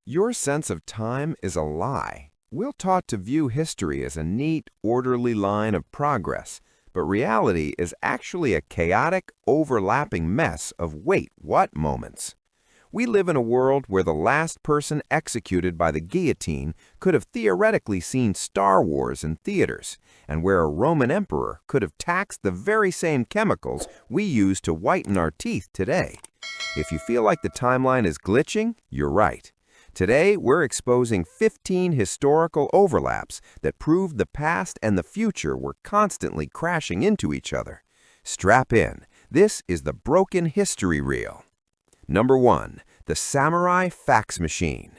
Your sense of time is a lie. We're taught to view history as a neat, orderly line of progress, but reality is actually a chaotic, overlapping mess of wait, what moments. We live in a world where the last person executed by the guillotine could have theoretically seen Star Wars in theaters, and where a Roman emperor could have taxed the very same chemicals we use to whiten our teeth today. If you feel like the timeline is glitching, you're right. Today, we're exposing 15 historical overlaps that prove the past and the future were constantly crashing into each other. Strap in. This is the Broken History Reel. Number 1. The Samurai Fax Machine.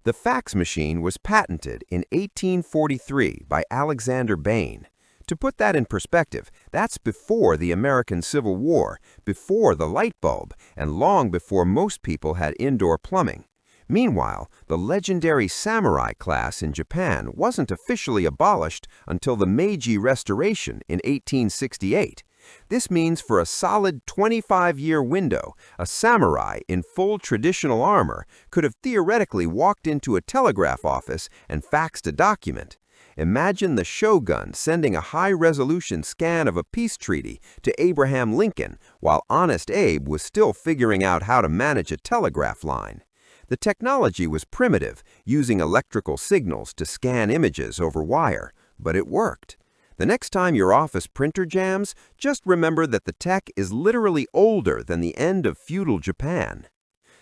The fax machine was patented in 1843 by Alexander Bain. To put that in perspective, that's before the American Civil War, before the light bulb, and long before most people had indoor plumbing. Meanwhile, the legendary samurai class in Japan wasn't officially abolished until the Meiji Restoration in 1868. This means for a solid 25-year window, a samurai in full traditional armor could have theoretically walked into a telegraph office and faxed a document. Imagine the shogun sending a high-resolution scan of a peace treaty to Abraham Lincoln while Honest Abe was still figuring out how to manage a telegraph line. The technology was primitive, using electrical signals to scan images over wire, but it worked. The next time your office printer jams, just remember that the tech is literally older than the end of feudal Japan.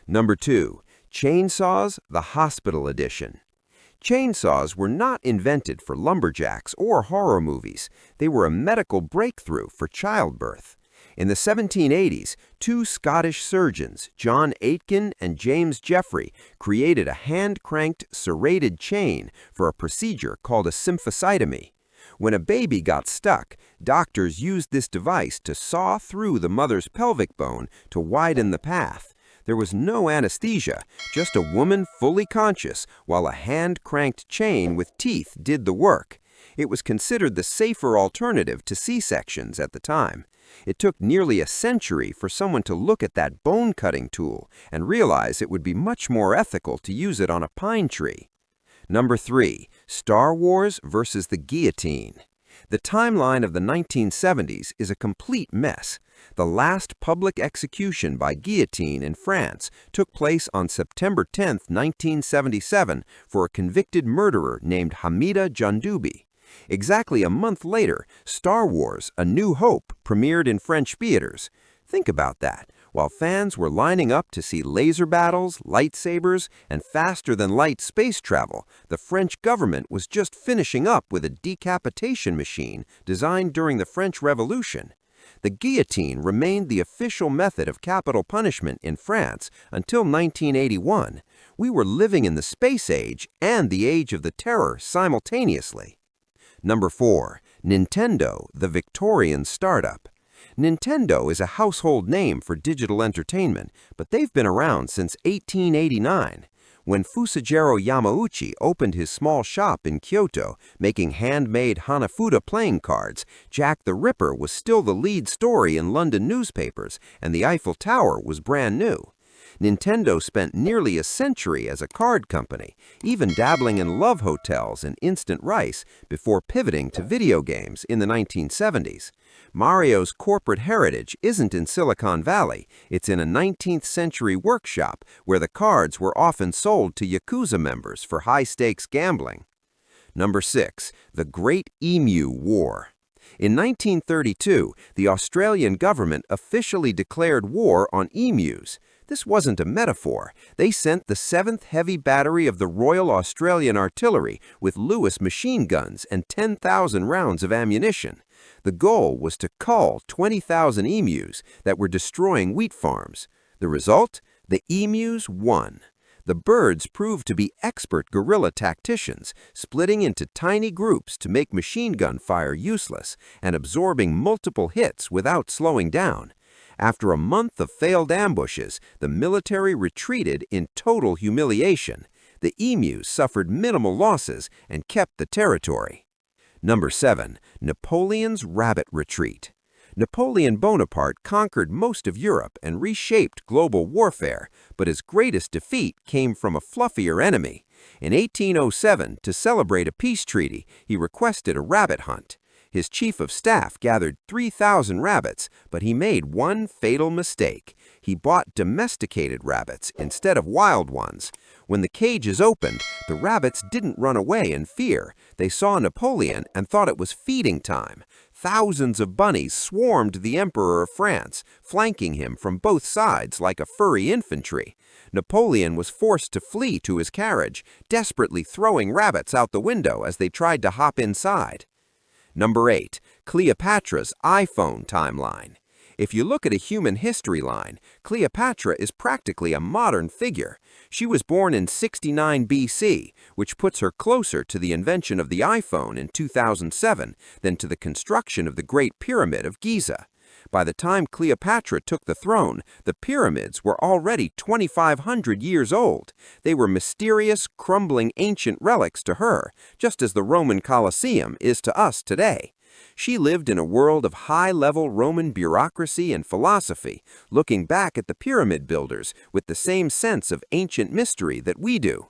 Number 2. Chainsaws, the Hospital Edition. Chainsaws were not invented for lumberjacks or horror movies. They were a medical breakthrough for childbirth. In the 1780s, two Scottish surgeons, John Aitken and James Jeffrey, created a hand-cranked serrated chain for a procedure called a symphysiectomy. When a baby got stuck, doctors used this device to saw through the mother's pelvic bone to widen the path. There was no anesthesia, just a woman fully conscious while a hand-cranked chain with teeth did the work. It was considered the safer alternative to C-sections at the time. It took nearly a century for someone to look at that bone-cutting tool and realize it would be much more ethical to use it on a pine tree. Number 3. Star Wars versus the guillotine. The timeline of the 1970s is a complete mess. The last public execution by guillotine in France took place on September 10, 1977, for a convicted murderer named Hamida Jandoubi. Exactly a month later, Star Wars: A New Hope premiered in French theaters. Think about that. While fans were lining up to see laser battles, lightsabers, and faster-than-light space travel, the French government was just finishing up with a decapitation machine designed during the French Revolution. The guillotine remained the official method of capital punishment in France until 1981. We were living in the space age and the age of the terror simultaneously. Number 4. Nintendo, the Victorian startup. Nintendo is a household name for digital entertainment, but they've been around since 1889. When Fusajiro Yamauchi opened his small shop in Kyoto, making handmade Hanafuda playing cards, Jack the Ripper was still the lead story in London newspapers, and the Eiffel Tower was brand new. Nintendo spent nearly a century as a card company, even dabbling in love hotels and instant rice before pivoting to video games in the 1970s. Mario's corporate heritage isn't in Silicon Valley, it's in a 19th century workshop where the cards were often sold to Yakuza members for high-stakes gambling. Number 6. The Great Emu War. In 1932, the Australian government officially declared war on emus. This wasn't a metaphor. They sent the 7th Heavy Battery of the Royal Australian Artillery with Lewis machine guns and 10,000 rounds of ammunition. The goal was to cull 20,000 emus that were destroying wheat farms. The result? The emus won. The birds proved to be expert guerrilla tacticians, splitting into tiny groups to make machine gun fire useless and absorbing multiple hits without slowing down. After a month of failed ambushes, the military retreated in total humiliation. The emus suffered minimal losses and kept the territory. Number 7. Napoleon's Rabbit Retreat. Napoleon Bonaparte conquered most of Europe and reshaped global warfare, but his greatest defeat came from a fluffier enemy. In 1807, to celebrate a peace treaty, he requested a rabbit hunt. His chief of staff gathered 3,000 rabbits, but he made one fatal mistake. He bought domesticated rabbits instead of wild ones. When the cages opened, the rabbits didn't run away in fear. They saw Napoleon and thought it was feeding time. Thousands of bunnies swarmed the Emperor of France, flanking him from both sides like a furry infantry. Napoleon was forced to flee to his carriage, desperately throwing rabbits out the window as they tried to hop inside. Number 8. Cleopatra's iPhone timeline. If you look at a human history line, Cleopatra is practically a modern figure. She was born in 69 BC, which puts her closer to the invention of the iPhone in 2007 than to the construction of the Great Pyramid of Giza. By the time Cleopatra took the throne, the pyramids were already 2,500 years old. They were mysterious, crumbling ancient relics to her, just as the Roman Colosseum is to us today. She lived in a world of high-level Roman bureaucracy and philosophy, looking back at the pyramid builders with the same sense of ancient mystery that we do.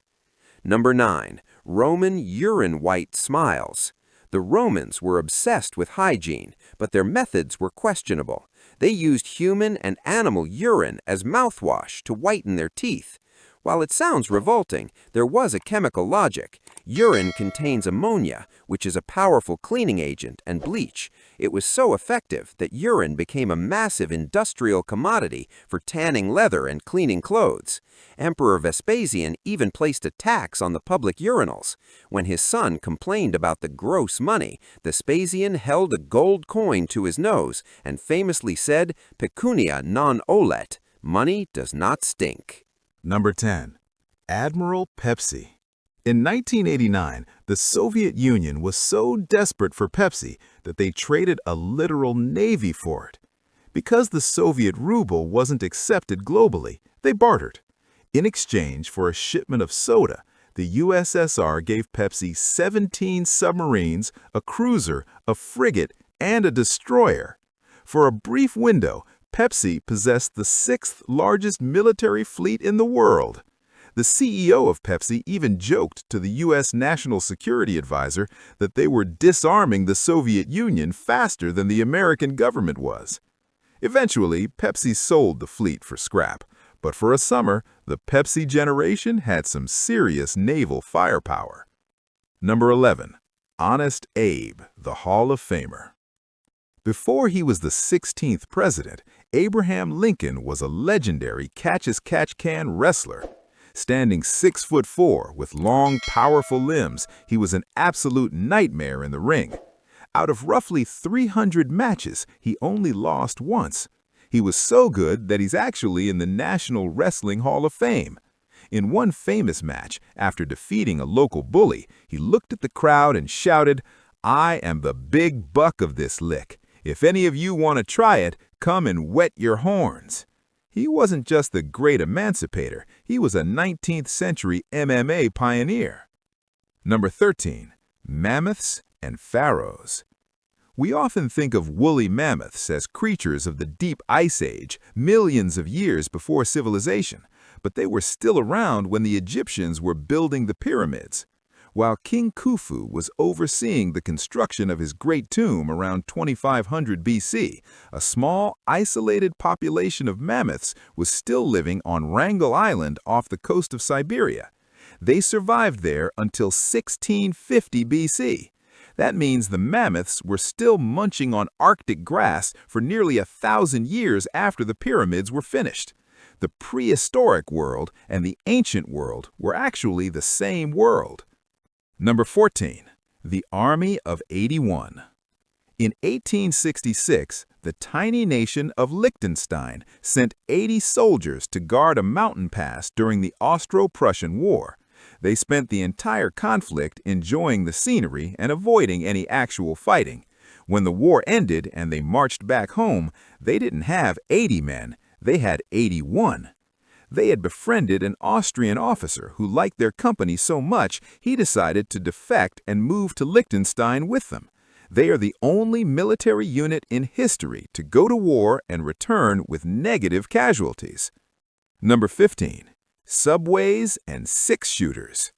Number 9. Roman urine white smiles. The Romans were obsessed with hygiene, but their methods were questionable. They used human and animal urine as mouthwash to whiten their teeth. While it sounds revolting, there was a chemical logic. Urine contains ammonia, which is a powerful cleaning agent, and bleach. It was so effective that urine became a massive industrial commodity for tanning leather and cleaning clothes. Emperor Vespasian even placed a tax on the public urinals. When his son complained about the gross money, Vespasian held a gold coin to his nose and famously said, "Pecunia non olet," money does not stink. Number 10. Admiral Pepsi. In 1989, the Soviet Union was so desperate for Pepsi that they traded a literal navy for it. Because the Soviet ruble wasn't accepted globally, they bartered. In exchange for a shipment of soda, the USSR gave Pepsi 17 submarines, a cruiser, a frigate, and a destroyer. For a brief window, Pepsi possessed the 6th largest military fleet in the world. The CEO of Pepsi even joked to the U.S. National Security Advisor that they were disarming the Soviet Union faster than the American government was. Eventually, Pepsi sold the fleet for scrap, but for a summer, the Pepsi generation had some serious naval firepower. Number 11. Honest Abe, the Hall of Famer. Before he was the 16th president, Abraham Lincoln was a legendary catch-as-catch-can wrestler. Standing 6'4" with long, powerful limbs, he was an absolute nightmare in the ring. Out of roughly 300 matches, he only lost once. He was so good that he's actually in the National Wrestling Hall of Fame. In one famous match, after defeating a local bully, he looked at the crowd and shouted, "I am the big buck of this lick. If any of you want to try it, come and wet your horns." He wasn't just the great emancipator, he was a 19th century MMA pioneer. Number 13. Mammoths and pharaohs. We often think of woolly mammoths as creatures of the deep ice age, millions of years before civilization, but they were still around when the Egyptians were building the pyramids. While King Khufu was overseeing the construction of his great tomb around 2500 BC, a small, isolated population of mammoths was still living on Wrangel Island off the coast of Siberia. They survived there until 1650 BC. That means the mammoths were still munching on Arctic grass for nearly 1,000 years after the pyramids were finished. The prehistoric world and the ancient world were actually the same world. Number 14. The Army of 81. In 1866, the tiny nation of Liechtenstein sent 80 soldiers to guard a mountain pass during the Austro-Prussian War. They spent the entire conflict enjoying the scenery and avoiding any actual fighting. When the war ended and they marched back home, they didn't have 80 men, they had 81. They had befriended an Austrian officer who liked their company so much he decided to defect and move to Liechtenstein with them. They are the only military unit in history to go to war and return with negative casualties. Number 15. Subways and six-shooters.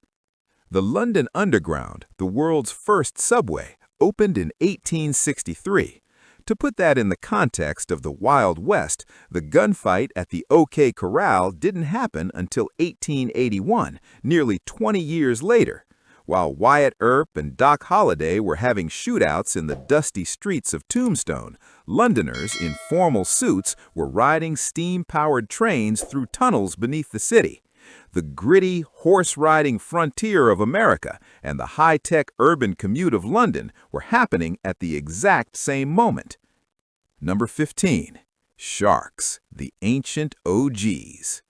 The London Underground, the world's first subway, opened in 1863. To put that in the context of the Wild West, the gunfight at the OK Corral didn't happen until 1881, nearly 20 years later. While Wyatt Earp and Doc Holliday were having shootouts in the dusty streets of Tombstone, Londoners in formal suits were riding steam-powered trains through tunnels beneath the city. The gritty, horse-riding frontier of America and the high-tech urban commute of London were happening at the exact same moment. Number 15. Sharks, the ancient OGs.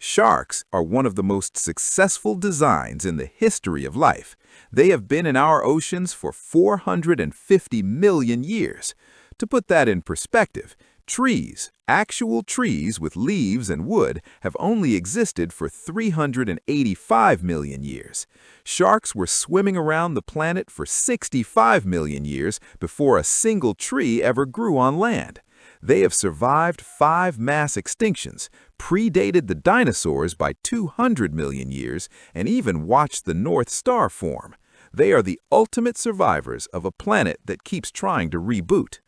Sharks are one of the most successful designs in the history of life. They have been in our oceans for 450 million years. To put that in perspective, trees, actual trees with leaves and wood, have only existed for 385 million years. Sharks were swimming around the planet for 65 million years before a single tree ever grew on land. They have survived 5 mass extinctions, predated the dinosaurs by 200 million years, and even watched the North Star form. They are the ultimate survivors of a planet that keeps trying to reboot.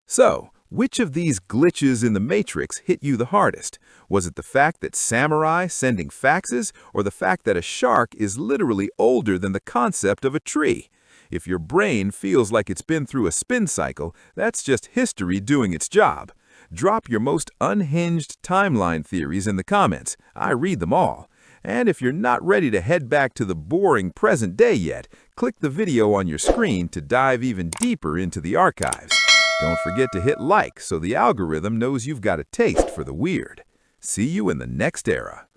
So, which of these glitches in the Matrix hit you the hardest? Was it the fact that samurai sending faxes, or the fact that a shark is literally older than the concept of a tree? If your brain feels like it's been through a spin cycle, that's just history doing its job. Drop your most unhinged timeline theories in the comments. I read them all. And if you're not ready to head back to the boring present day yet, click the video on your screen to dive even deeper into the archives. Don't forget to hit like so the algorithm knows you've got a taste for the weird. See you in the next era.